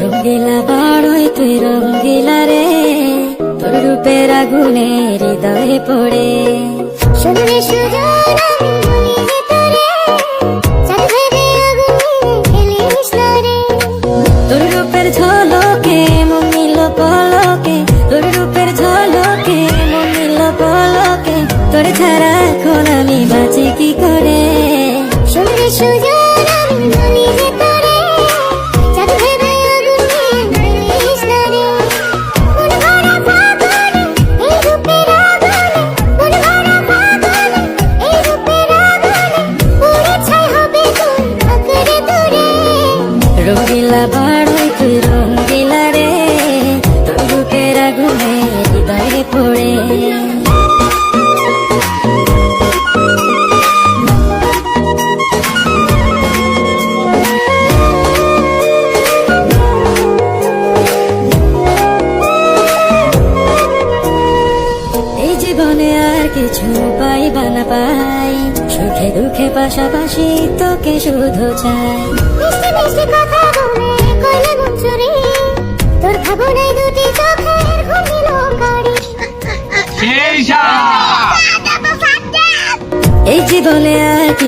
রঙ্গিলা বাড়ই তুই রঙ্গিলা রে, তোর রূপের আগুনে হৃদয়ে পড়ে। শুনলে সুজন আমি বলি যে তোরে, চাঁদ ভেবে আগুনে খেলিস না রে। তোর রূপের ঝলকে মন নিল পলকে, তোর রূপের ঝলকে মন নিল পলকে, তোর ছাড়া এখন আমি বাঁচি কি করে। শুনলে সুজন আমি বলি যে তোরে, চাঁদ ভেবে আগুনে খেলিস না রে। মন ভরা ফাগুনে এই রূপের আগুনে, মন ভরা ফাগুনে এই রূপের আগুনে, পুড়ে ছাই হবে তোর আঁকড়ে দূরে। রঙ্গিলা বাড়ই তুই রঙ্গিলা রে, তোর রূপের আগুনে হৃদয়ে পড়ে। এই জীবনে আর কিছু পাইবা না পাই, সুখে দুঃখে পাশাপাশি তোকে শুধু চাই। মিষ্টি মিষ্টি কথা বলে